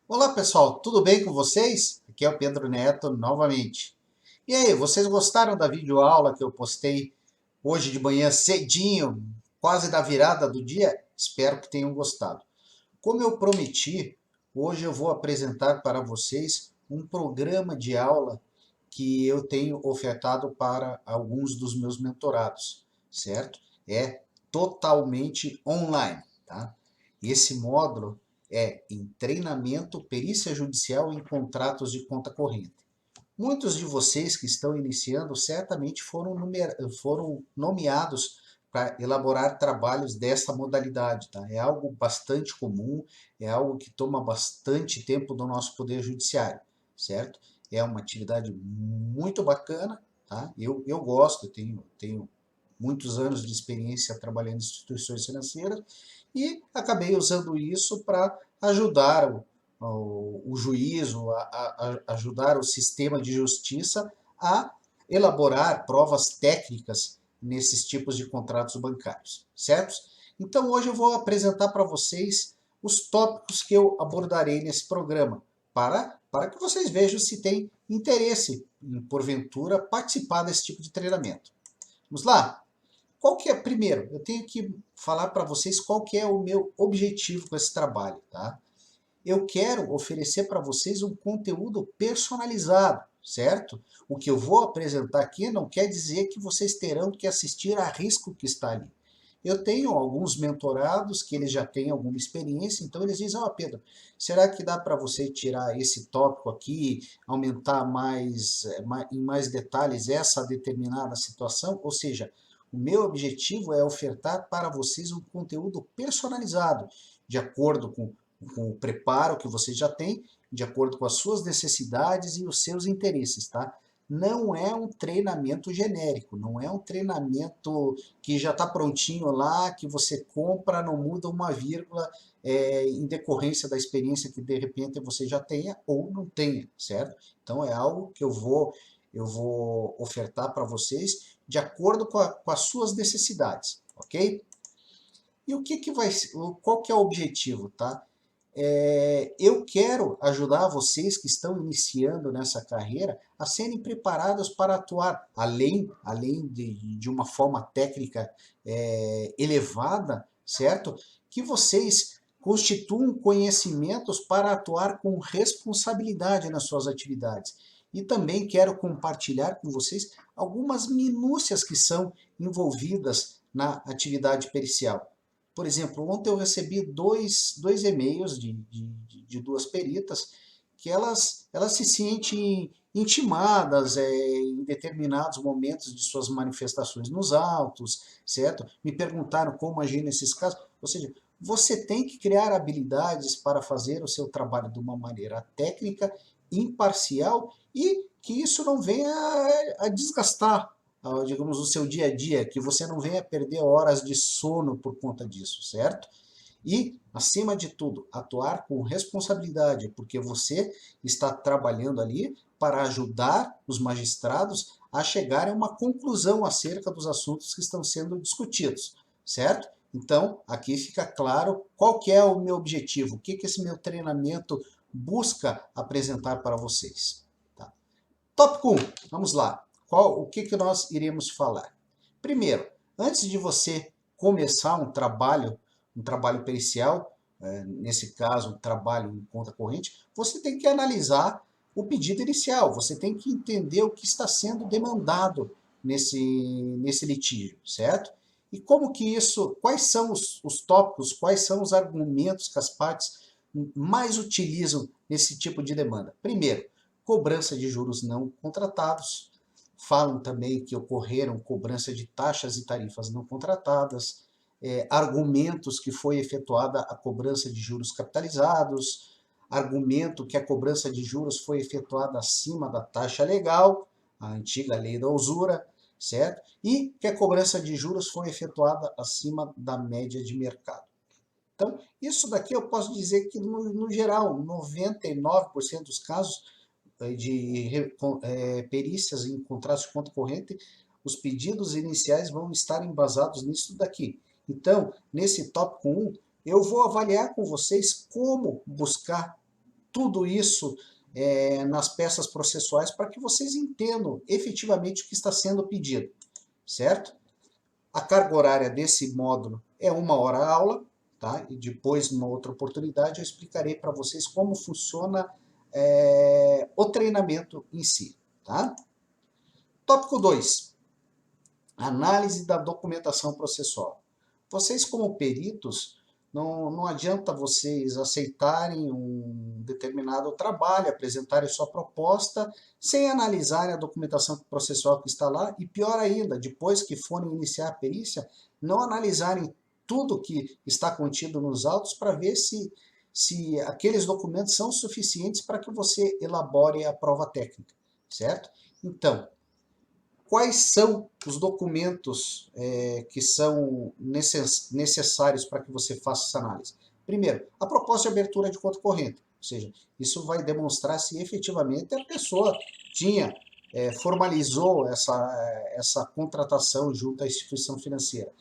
Olá pessoal, tudo bem com vocês? Aqui é o Pedro Neto novamente. E aí, vocês gostaram da videoaula que eu postei hoje de manhã cedinho, quase da virada do dia? Espero que tenham gostado. Como eu prometi, hoje eu vou apresentar para vocês um programa de aula que eu tenho ofertado para alguns dos meus mentorados, certo? É totalmente online, tá? Esse módulo é em treinamento, perícia judicial em contratos de conta corrente. Muitos de vocês que estão iniciando certamente foram nomeados para elaborar trabalhos dessa modalidade. Tá? É algo bastante comum, é algo que toma bastante tempo do nosso Poder Judiciário, certo? É uma atividade muito bacana, tá? Eu gosto, tenho muitos anos de experiência trabalhando em instituições financeiras e acabei usando isso para ajudar o juízo, ajudar o sistema de justiça a elaborar provas técnicas nesses tipos de contratos bancários, certo? Então hoje eu vou apresentar para vocês os tópicos que eu abordarei nesse programa, para que vocês vejam se tem interesse em, porventura, participar desse tipo de treinamento. Vamos lá? Qual que é, primeiro, eu tenho que falar para vocês qual que é o meu objetivo com esse trabalho, tá? Eu quero oferecer para vocês um conteúdo personalizado, certo? O que eu vou apresentar aqui não quer dizer que vocês terão que assistir a risco que está ali. Eu tenho alguns mentorados que eles já têm alguma experiência, então eles dizem, ó Pedro, será que dá para você tirar esse tópico aqui, aumentar em mais detalhes essa determinada situação? Ou seja, o meu objetivo é ofertar para vocês um conteúdo personalizado, de acordo com o preparo que vocês já têm, de acordo com as suas necessidades e os seus interesses, tá? Não é um treinamento genérico, não é um treinamento que já está prontinho lá, que você compra, não muda uma vírgula, em decorrência da experiência que de repente você já tenha ou não tenha, certo? Então é algo que eu vou ofertar para vocês de acordo com as suas necessidades, ok? E o que, que vai, qual que é o objetivo, tá? Eu quero ajudar vocês que estão iniciando nessa carreira a serem preparados para atuar além de uma forma técnica elevada, certo? Que vocês constituam conhecimentos para atuar com responsabilidade nas suas atividades. E também quero compartilhar com vocês algumas minúcias que são envolvidas na atividade pericial. Por exemplo, ontem eu recebi dois e-mails de duas peritas que elas se sentem intimadas em determinados momentos de suas manifestações nos autos, certo? Me perguntaram como agir nesses casos. Ou seja, você tem que criar habilidades para fazer o seu trabalho de uma maneira técnica, imparcial e que isso não venha a desgastar, digamos, o seu dia a dia, que você não venha perder horas de sono por conta disso, certo? E, acima de tudo, atuar com responsabilidade, porque você está trabalhando ali para ajudar os magistrados a chegarem a uma conclusão acerca dos assuntos que estão sendo discutidos, certo? Então, aqui fica claro qual que é o meu objetivo, o que, que esse meu treinamento busca apresentar para vocês. Tá? Tópico 1, vamos lá. O que, que nós iremos falar? Primeiro, antes de você começar um trabalho pericial, nesse caso, um trabalho em conta corrente, você tem que analisar o pedido inicial, você tem que entender o que está sendo demandado nesse litígio, certo? E como que isso, quais são os tópicos, quais são os argumentos que as partes mais utilizam nesse tipo de demanda? Primeiro, cobrança de juros não contratados. Falam também que ocorreram cobrança de taxas e tarifas não contratadas, argumentos que foi efetuada a cobrança de juros capitalizados, argumento que a cobrança de juros foi efetuada acima da taxa legal, a antiga lei da usura, certo? E que a cobrança de juros foi efetuada acima da média de mercado. Então, isso daqui eu posso dizer que, no geral, 99% dos casos perícias em contratos de conta corrente, os pedidos iniciais vão estar embasados nisso daqui. Então, nesse tópico 1, eu vou avaliar com vocês como buscar tudo isso nas peças processuais para que vocês entendam efetivamente o que está sendo pedido, certo? A carga horária desse módulo é 1 hora a aula, tá? E depois, numa outra oportunidade, eu explicarei para vocês como funciona o treinamento em si, tá? Tópico 2. Análise da documentação processual. Vocês, como peritos, não adianta vocês aceitarem um determinado trabalho, apresentarem sua proposta, sem analisarem a documentação processual que está lá, e pior ainda, depois que forem iniciar a perícia, não analisarem tudo que está contido nos autos para ver se aqueles documentos são suficientes para que você elabore a prova técnica, certo? Então, quais são os documentos que são necessários para que você faça essa análise? Primeiro, a proposta de abertura de conta corrente, ou seja, isso vai demonstrar se efetivamente a pessoa formalizou essa contratação junto à instituição financeira.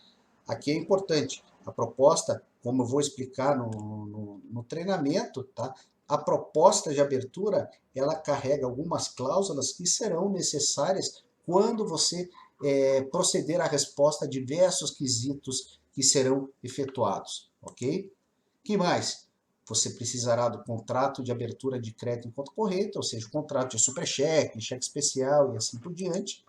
Aqui é importante, a proposta, como eu vou explicar no treinamento, tá? A proposta de abertura, ela carrega algumas cláusulas que serão necessárias quando você proceder à resposta a diversos quesitos que serão efetuados, ok? Que mais? Você precisará do contrato de abertura de crédito em conta corrente, ou seja, o contrato de supercheque, cheque especial e assim por diante.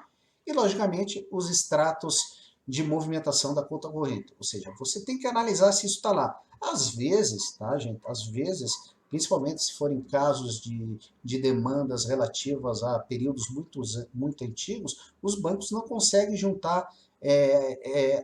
E, logicamente, os extratos de movimentação da conta corrente. Ou seja, você tem que analisar se isso está lá. Às vezes, tá, gente? Às vezes, principalmente se forem casos de demandas relativas a períodos muito antigos, os bancos não conseguem juntar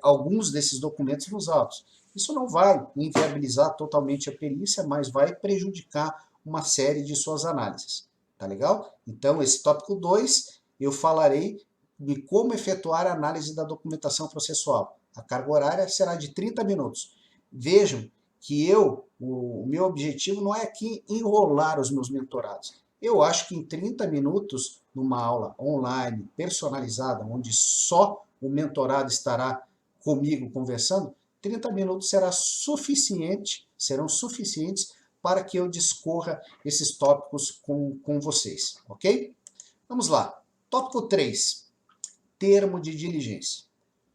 alguns desses documentos nos autos. Isso não vai inviabilizar totalmente a perícia, mas vai prejudicar uma série de suas análises. Tá legal? Então, esse tópico 2, eu falarei de como efetuar a análise da documentação processual. A carga horária será de 30 minutos. Vejam que o meu objetivo não é aqui enrolar os meus mentorados. Eu acho que em 30 minutos, numa aula online, personalizada, onde só o mentorado estará comigo conversando, 30 minutos serão suficientes para que eu discorra esses tópicos com vocês, ok? Vamos lá. Tópico 3. Termo de diligência.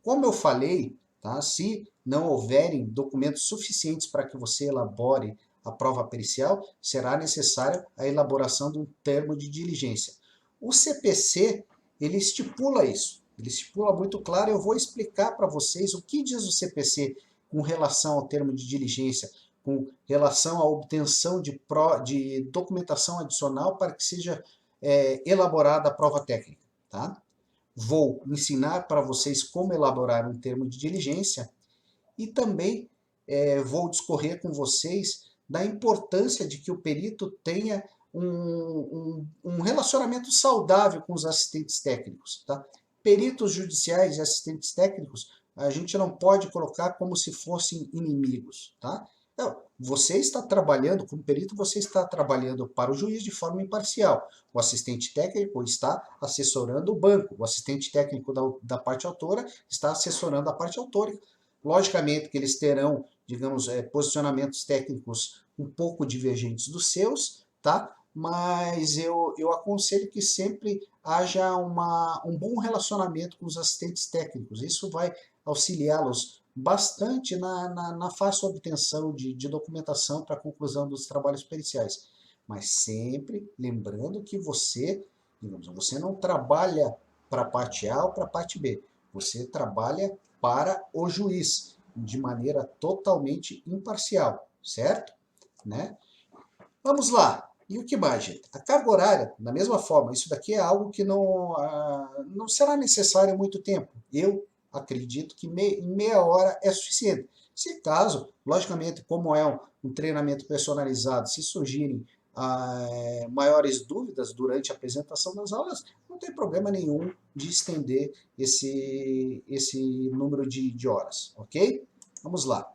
Como eu falei, tá, se não houverem documentos suficientes para que você elabore a prova pericial, será necessária a elaboração de um termo de diligência. O CPC, ele estipula isso, ele estipula muito claro, eu vou explicar para vocês o que diz o CPC com relação ao termo de diligência, com relação à obtenção de documentação adicional para que seja elaborada a prova técnica, tá? Vou ensinar para vocês como elaborar um termo de diligência e também vou discorrer com vocês da importância de que o perito tenha um relacionamento saudável com os assistentes técnicos. Tá? Peritos judiciais e assistentes técnicos, a gente não pode colocar como se fossem inimigos. Tá? Então, você está trabalhando, como perito, você está trabalhando para o juiz de forma imparcial. O assistente técnico está assessorando o banco. O assistente técnico da parte autora está assessorando a parte autora. Logicamente que eles terão, digamos, posicionamentos técnicos um pouco divergentes dos seus, tá? Mas eu aconselho que sempre haja um bom relacionamento com os assistentes técnicos. Isso vai auxiliá-los bastante na fácil obtenção de documentação para a conclusão dos trabalhos periciais. Mas sempre lembrando que você não trabalha para a parte A ou para a parte B. Você trabalha para o juiz, de maneira totalmente imparcial, certo? Né? Vamos lá. E o que mais, gente? A carga horária, da mesma forma, isso daqui é algo que não será necessário muito tempo. Eu acredito que em meia hora é suficiente. Se caso, logicamente, como é um treinamento personalizado, se surgirem maiores dúvidas durante a apresentação das aulas, não tem problema nenhum de estender esse número de horas, ok? Vamos lá.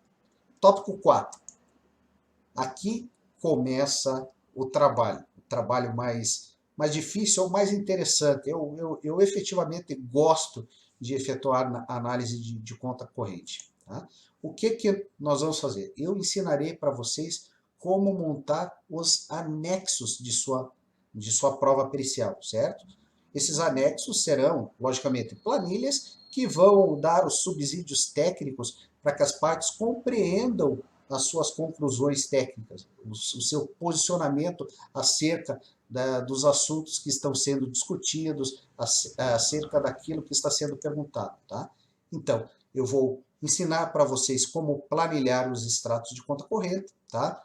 Tópico 4. Aqui começa o trabalho mais difícil ou mais interessante. Eu efetivamente gosto de efetuar a análise de conta corrente. Tá? O que nós vamos fazer? Eu ensinarei para vocês como montar os anexos de sua prova pericial, certo? Esses anexos serão, logicamente, planilhas que vão dar os subsídios técnicos para que as partes compreendam as suas conclusões técnicas, o seu posicionamento acerca dos assuntos que estão sendo discutidos, acerca daquilo que está sendo perguntado, tá? Então, eu vou ensinar para vocês como planilhar os extratos de conta corrente, tá?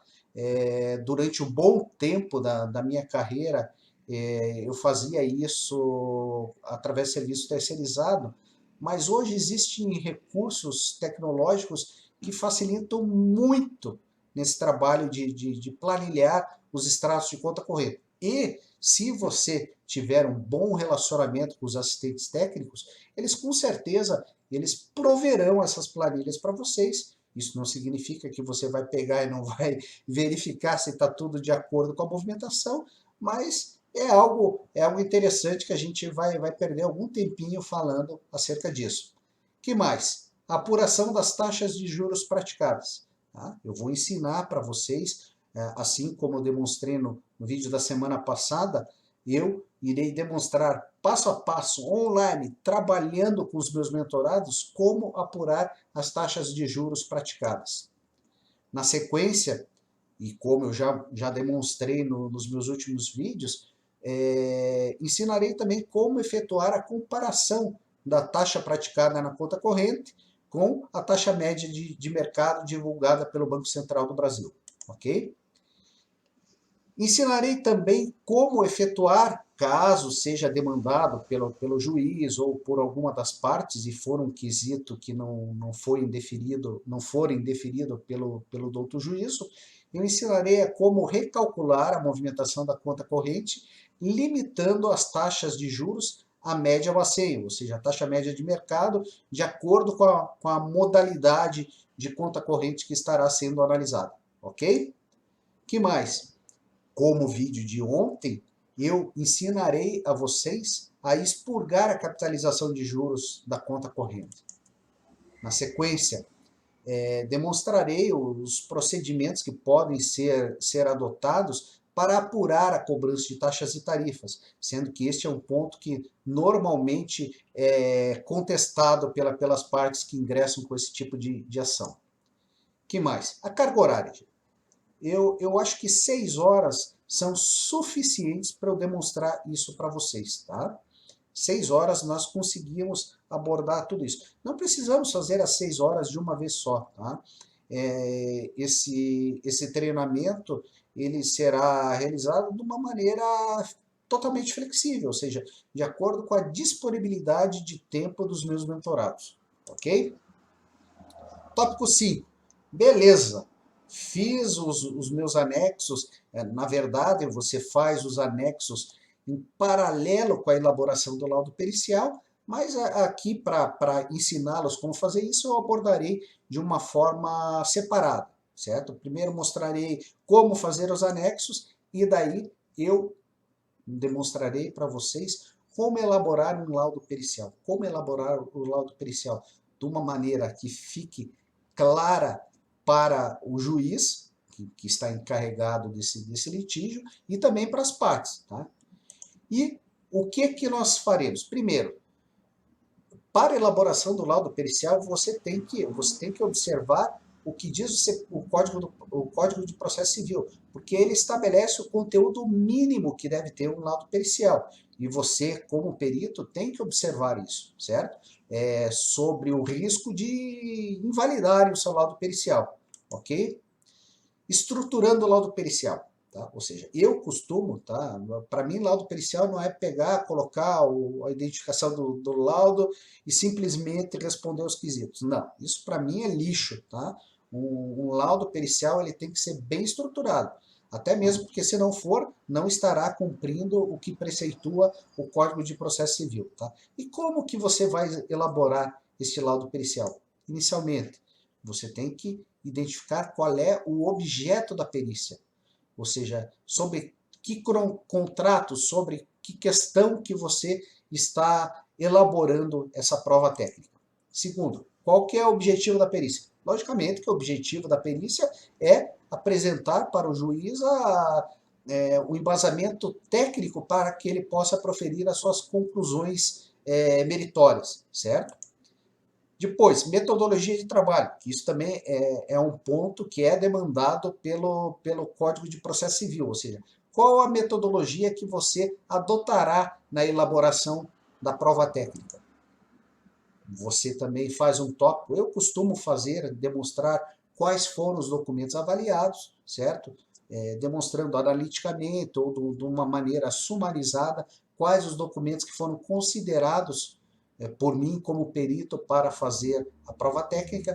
Durante um bom tempo da minha carreira, eu fazia isso através de serviço terceirizado, mas hoje existem recursos tecnológicos que facilitam muito nesse trabalho de planilhar os extratos de conta corrente. E se você tiver um bom relacionamento com os assistentes técnicos, eles com certeza eles proverão essas planilhas para vocês. Isso não significa que você vai pegar e não vai verificar se está tudo de acordo com a movimentação, mas é algo interessante que a gente vai perder algum tempinho falando acerca disso. Que mais? A apuração das taxas de juros praticadas. Tá? Eu vou ensinar para vocês, assim como eu demonstrei no vídeo da semana passada, eu irei demonstrar passo a passo, online, trabalhando com os meus mentorados, como apurar as taxas de juros praticadas. Na sequência, e como eu já demonstrei nos meus últimos vídeos, ensinarei também como efetuar a comparação da taxa praticada na conta corrente com a taxa média de mercado divulgada pelo Banco Central do Brasil, ok? Ensinarei também como efetuar, caso seja demandado pelo juiz ou por alguma das partes e for um quesito que não for indeferido pelo douto juízo, eu ensinarei como recalcular a movimentação da conta corrente, limitando as taxas de juros à média baseio, ou seja, a taxa média de mercado, de acordo com a modalidade de conta corrente que estará sendo analisada, ok? Que mais? Como o vídeo de ontem, eu ensinarei a vocês a expurgar a capitalização de juros da conta corrente. Na sequência, demonstrarei os procedimentos que podem ser adotados para apurar a cobrança de taxas e tarifas, sendo que este é um ponto que normalmente é contestado pelas partes que ingressam com esse tipo de ação. Que mais? A carga horária. Eu acho que 6 horas são suficientes para eu demonstrar isso para vocês, tá? 6 horas nós conseguimos abordar tudo isso. Não precisamos fazer as 6 horas de uma vez só, tá? Esse treinamento ele será realizado de uma maneira totalmente flexível, ou seja, de acordo com a disponibilidade de tempo dos meus mentorados, ok? Tópico 5. Beleza. Fiz os meus anexos, na verdade você faz os anexos em paralelo com a elaboração do laudo pericial, mas aqui para ensiná-los como fazer isso eu abordarei de uma forma separada, certo? Primeiro mostrarei como fazer os anexos e daí eu demonstrarei para vocês como elaborar um laudo pericial. Como elaborar o laudo pericial de uma maneira que fique clara para o juiz, que está encarregado desse litígio, e também para as partes. Tá? E o que nós faremos? Primeiro, para a elaboração do laudo pericial, você tem que observar o que diz o Código de Processo Civil, porque ele estabelece o conteúdo mínimo que deve ter um laudo pericial. E você, como perito, tem que observar isso, certo? Sobre o risco de invalidarem o seu laudo pericial, ok? Estruturando o laudo pericial. Tá? Ou seja, eu costumo, tá? Para mim, laudo pericial não é pegar, colocar a identificação do laudo e simplesmente responder os quesitos. Não, isso para mim é lixo. Tá? Um laudo pericial ele tem que ser bem estruturado. Até mesmo porque, se não for, não estará cumprindo o que preceitua o Código de Processo Civil. Tá? E como que você vai elaborar este laudo pericial? Inicialmente, você tem que identificar qual é o objeto da perícia. Ou seja, sobre que contrato, sobre que questão que você está elaborando essa prova técnica. Segundo, qual que é o objetivo da perícia? Logicamente que o objetivo da perícia é apresentar para o juiz o embasamento técnico para que ele possa proferir as suas conclusões meritórias, certo? Depois, metodologia de trabalho, que isso também é um ponto que é demandado pelo Código de Processo Civil, ou seja, qual a metodologia que você adotará na elaboração da prova técnica. Você também faz um tópico, eu costumo fazer, demonstrar quais foram os documentos avaliados, certo? Demonstrando analiticamente ou de uma maneira sumarizada quais os documentos que foram considerados por mim como perito para fazer a prova técnica.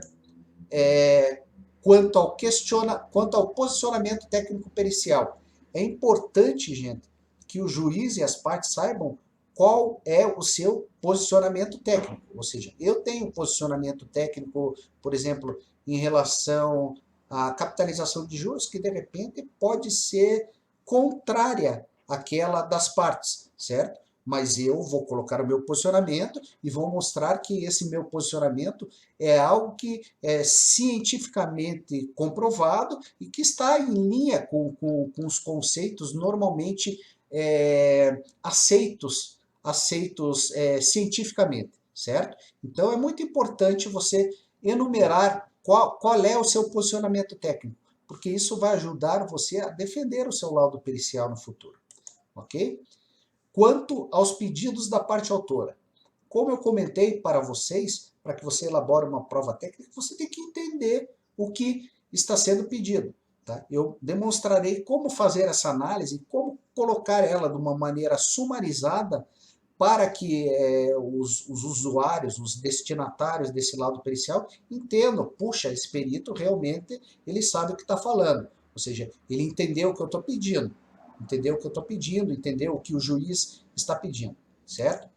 Quanto ao posicionamento técnico-pericial, é importante, gente, que o juiz e as partes saibam qual é o seu posicionamento técnico. Ou seja, eu tenho um posicionamento técnico, por exemplo, em relação à capitalização de juros, que de repente pode ser contrária àquela das partes, certo? Mas eu vou colocar o meu posicionamento e vou mostrar que esse meu posicionamento é algo que é cientificamente comprovado e que está em linha com os conceitos normalmente aceitos cientificamente, certo? Então é muito importante você enumerar qual é o seu posicionamento técnico, porque isso vai ajudar você a defender o seu laudo pericial no futuro, ok? Quanto aos pedidos da parte autora, como eu comentei para vocês, para que você elabore uma prova técnica, você tem que entender o que está sendo pedido. Tá? Eu demonstrarei como fazer essa análise, como colocar ela de uma maneira sumarizada para que os usuários, os destinatários desse laudo pericial entendam, puxa, esse perito realmente ele sabe o que está falando, ou seja, ele entendeu o que eu estou pedindo, entendeu o que o juiz está pedindo, certo?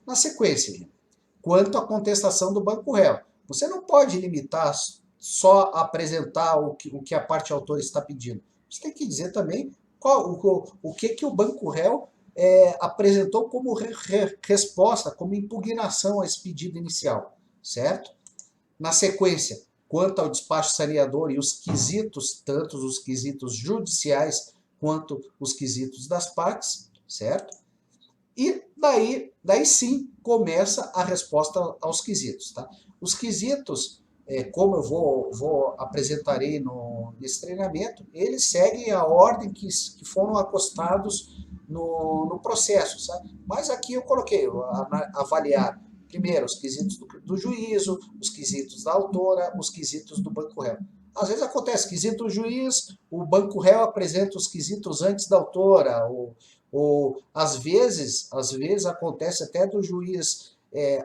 Na sequência, quanto à contestação do banco réu, você não pode limitar só a apresentar o que a parte autora está pedindo. Você tem que dizer também o que o banco réu apresentou como resposta, como impugnação a esse pedido inicial, certo? Na sequência, quanto ao despacho saneador e os quesitos, tanto os quesitos judiciais quanto os quesitos das partes, certo? E daí sim começa a resposta aos quesitos, tá? Os quesitos, como eu apresentarei nesse treinamento, eles seguem a ordem que foram acostados no processo, sabe? Mas aqui eu coloquei avaliar primeiro os quesitos do juízo, os quesitos da autora, os quesitos do banco réu. Às vezes acontece, quesito do juiz, o banco réu apresenta os quesitos antes da autora, ou às vezes acontece até do juiz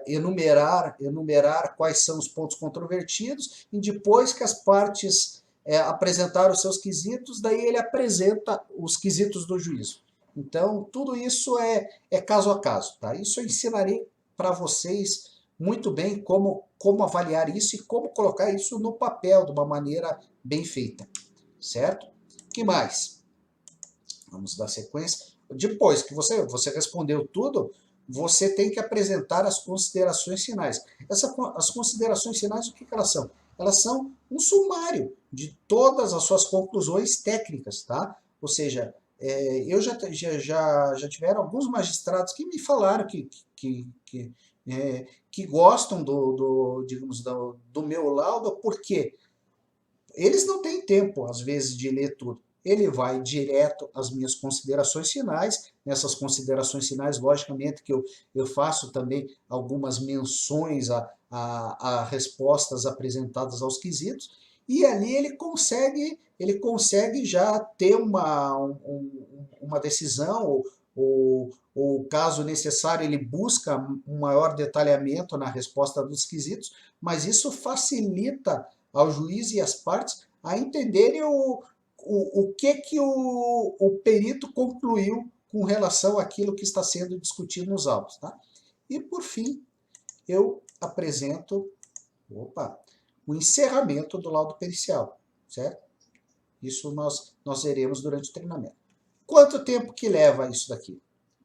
enumerar quais são os pontos controvertidos, e depois que as partes apresentaram os seus quesitos, daí ele apresenta os quesitos do juízo. Então, tudo isso é caso a caso, tá? Isso eu ensinarei para vocês muito bem como avaliar isso e como colocar isso no papel de uma maneira bem feita, certo? O que mais? Vamos dar sequência. Depois que você respondeu tudo, você tem que apresentar as considerações finais. As considerações finais, o que elas são? Elas são um sumário de todas as suas conclusões técnicas, tá? Ou seja, eu já tiveram alguns magistrados que me falaram que gostam digamos, do meu laudo, porque eles não têm tempo, às vezes, de ler tudo. Ele vai direto às minhas considerações finais. Nessas considerações finais, logicamente, que eu faço também algumas menções a respostas apresentadas aos quesitos, e ali ele consegue já ter uma decisão, ou caso necessário, ele busca um maior detalhamento na resposta dos quesitos, mas isso facilita ao juiz e às partes a entenderem o que o perito concluiu com relação àquilo que está sendo discutido nos autos. Tá? E, por fim, eu apresento o encerramento do laudo pericial, certo? Isso nós veremos durante o treinamento. Quanto tempo que leva isso daqui?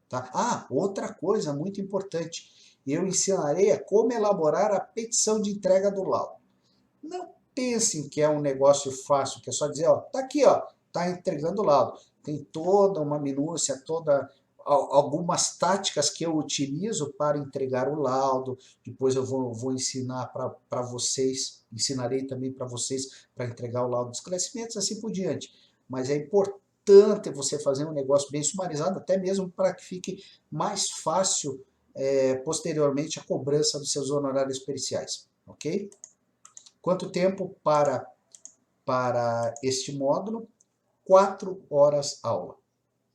Tá? Outra coisa muito importante, eu ensinarei como elaborar a petição de entrega do laudo. pensem que é um negócio fácil, que é só dizer, ó, tá aqui, ó, tá entregando o laudo. Tem toda uma minúcia, algumas táticas que eu utilizo para entregar o laudo. Depois eu vou ensinar para vocês, ensinarei também para vocês para entregar o laudo de esclarecimentos, assim por diante. Mas é importante você fazer um negócio bem sumarizado, até mesmo para que fique mais fácil posteriormente a cobrança dos seus honorários periciais, ok? Quanto tempo para este módulo? 4 horas aula,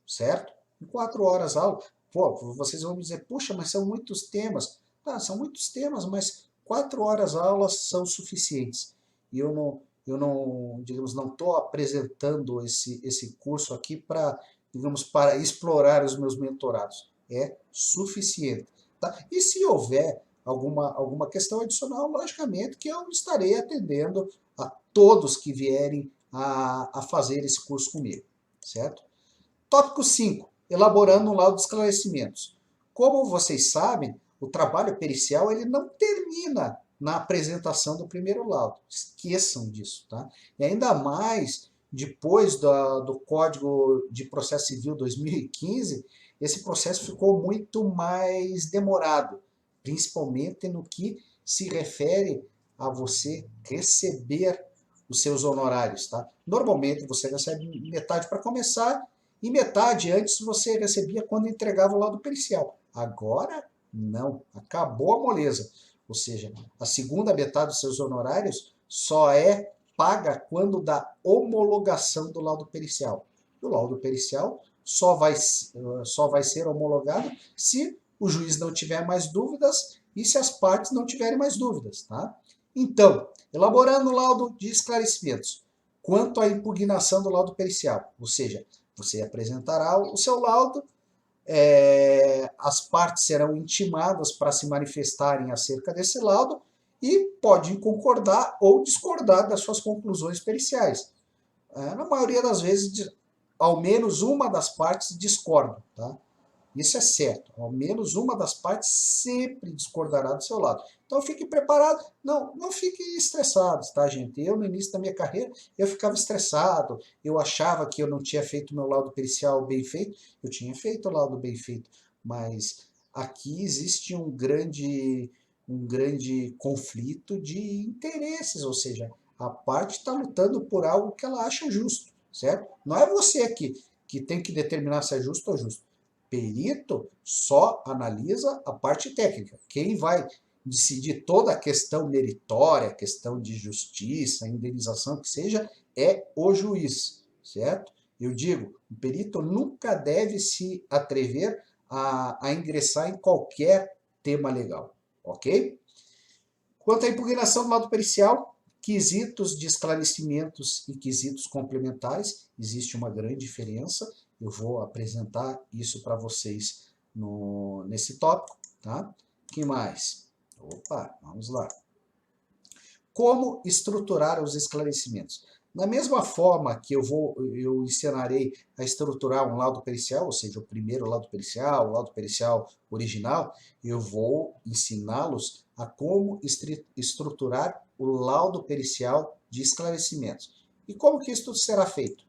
certo? Em 4 horas aula, pô, vocês vão me dizer, puxa, mas são muitos temas. Tá, são muitos temas, mas 4 horas aulas são suficientes. E eu não digamos, não estou apresentando esse curso aqui para, digamos, para explorar os meus mentorados. É suficiente. Tá? E se houver alguma questão adicional, logicamente que eu estarei atendendo a todos que vierem a fazer esse curso comigo, certo? Tópico 5. Elaborando um laudo de esclarecimentos. Como vocês sabem, o trabalho pericial ele não termina na apresentação do primeiro laudo. Esqueçam disso, tá? E ainda mais depois do Código de Processo Civil 2015, esse processo ficou muito mais demorado, principalmente no que se refere a você receber os seus honorários, tá? Normalmente você recebe metade para começar e metade antes você recebia quando entregava o laudo pericial. Agora, não. Acabou a moleza. Ou seja, a segunda metade dos seus honorários só é paga quando da homologação do laudo pericial. O laudo pericial só vai ser homologado se o juiz não tiver mais dúvidas e se as partes não tiverem mais dúvidas, tá? Então, elaborando o laudo de esclarecimentos, quanto à impugnação do laudo pericial, ou seja, você apresentará o seu laudo, as partes serão intimadas para se manifestarem acerca desse laudo e podem concordar ou discordar das suas conclusões periciais. Na maioria das vezes, ao menos uma das partes discorda, tá? Isso é certo. Ao menos uma das partes sempre discordará do seu lado. Então fique preparado. Não fique estressados, tá, gente? Eu, no início da minha carreira, eu ficava estressado. Eu achava que eu não tinha feito meu laudo pericial bem feito. Eu tinha feito o laudo bem feito. Mas aqui existe um grande conflito de interesses. Ou seja, a parte está lutando por algo que ela acha justo, certo? Não é você que tem que determinar se é justo ou justo. Perito só analisa a parte técnica. Quem vai decidir toda a questão meritória, questão de justiça, indenização, que seja, é o juiz, certo? Eu digo, o perito nunca deve se atrever a ingressar em qualquer tema legal, ok? Quanto à impugnação do laudo pericial, quesitos de esclarecimentos e quesitos complementares, existe uma grande diferença. Eu vou apresentar isso para vocês nesse tópico, tá? Que mais? Opa, vamos lá. Como estruturar os esclarecimentos? Da mesma forma que eu ensinarei a estruturar um laudo pericial, ou seja, o primeiro laudo pericial original, eu vou ensiná-los a como estruturar o laudo pericial de esclarecimentos. E como que isso será feito?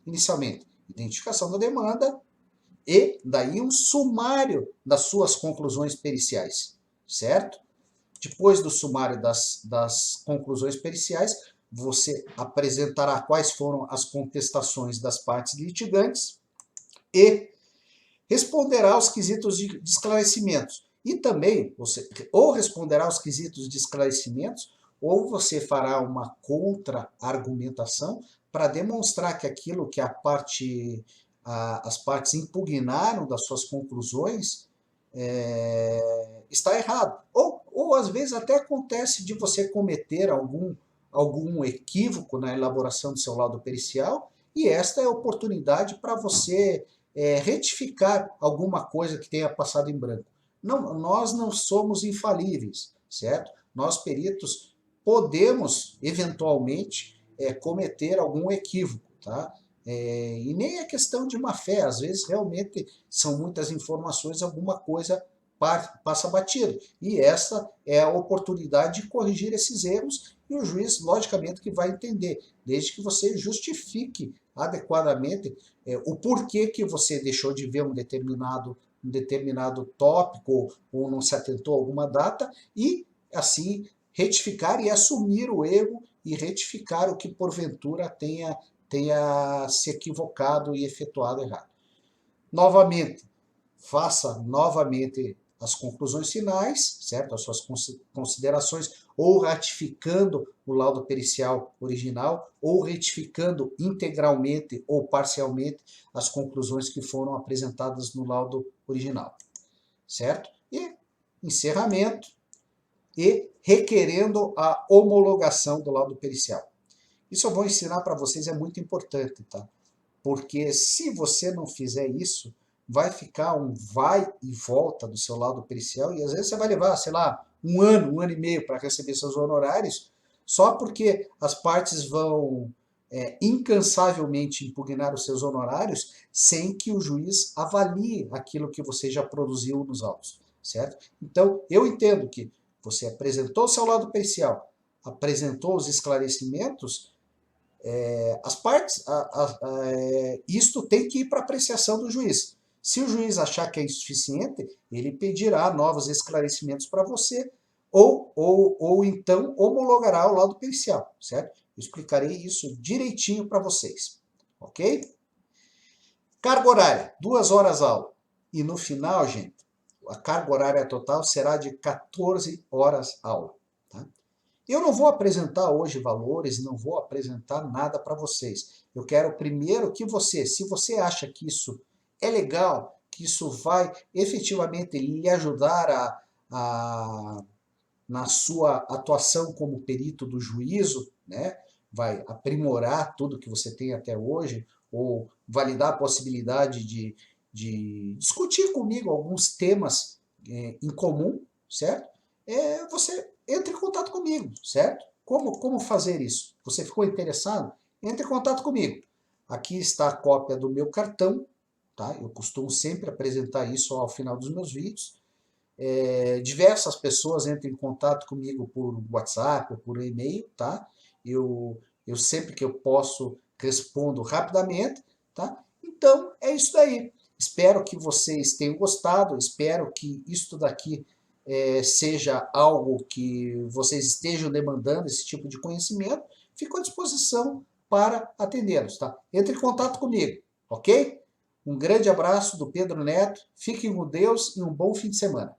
Inicialmente, identificação da demanda e daí um sumário das suas conclusões periciais, certo? Depois do sumário das conclusões periciais, você apresentará quais foram as contestações das partes litigantes e responderá aos quesitos de esclarecimentos. E também, você ou responderá aos quesitos de esclarecimentos, ou você fará uma contra-argumentação para demonstrar que aquilo que as partes impugnaram das suas conclusões está errado. Ou às vezes até acontece de você cometer algum equívoco na elaboração do seu laudo pericial, e esta é a oportunidade para você retificar alguma coisa que tenha passado em branco. Nós não somos infalíveis, certo? Nós, peritos, podemos, eventualmente, cometer algum equívoco, tá? E nem é questão de má fé, às vezes realmente são muitas informações, alguma coisa passa batido. E essa é a oportunidade de corrigir esses erros e o juiz, logicamente, que vai entender, desde que você justifique adequadamente o porquê que você deixou de ver um determinado tópico ou não se atentou a alguma data e, assim, retificar e assumir o erro e retificar o que porventura tenha se equivocado e efetuado errado. Novamente, faça novamente as conclusões finais, certo? As suas considerações, ou ratificando o laudo pericial original, ou retificando integralmente ou parcialmente as conclusões que foram apresentadas no laudo original, certo? E encerramento e requerendo a homologação do laudo pericial. Isso eu vou ensinar para vocês, é muito importante, tá? Porque se você não fizer isso, vai ficar um vai e volta do seu laudo pericial e às vezes você vai levar, sei lá, um ano e meio para receber seus honorários, só porque as partes vão incansavelmente impugnar os seus honorários sem que o juiz avalie aquilo que você já produziu nos autos, certo? Então, eu entendo que você apresentou o seu laudo pericial, apresentou os esclarecimentos, as partes, isto tem que ir para apreciação do juiz. Se o juiz achar que é insuficiente, ele pedirá novos esclarecimentos para você, ou então homologará o laudo pericial, certo? Eu explicarei isso direitinho para vocês, ok? Carga horária, 2 horas aula. E no final, gente, a carga horária total será de 14 horas aula, tá? Eu não vou apresentar hoje valores, não vou apresentar nada para vocês. Eu quero primeiro que você, se você acha que isso é legal, que isso vai efetivamente lhe ajudar na sua atuação como perito do juízo, né? Vai aprimorar tudo que você tem até hoje, ou validar a possibilidade de discutir comigo alguns temas em comum, certo? Você entre em contato comigo, certo? Como fazer isso? Você ficou interessado? Entre em contato comigo. Aqui está a cópia do meu cartão, tá? Eu costumo sempre apresentar isso ao final dos meus vídeos. Diversas pessoas entram em contato comigo por WhatsApp ou por e-mail, tá? Eu sempre que eu posso respondo rapidamente, tá? Então, é isso daí. Espero que vocês tenham gostado, espero que isso daqui seja algo que vocês estejam demandando, esse tipo de conhecimento. Fico à disposição para atendê-los, tá? Entre em contato comigo, ok? Um grande abraço do Pedro Neto, fiquem com Deus e um bom fim de semana.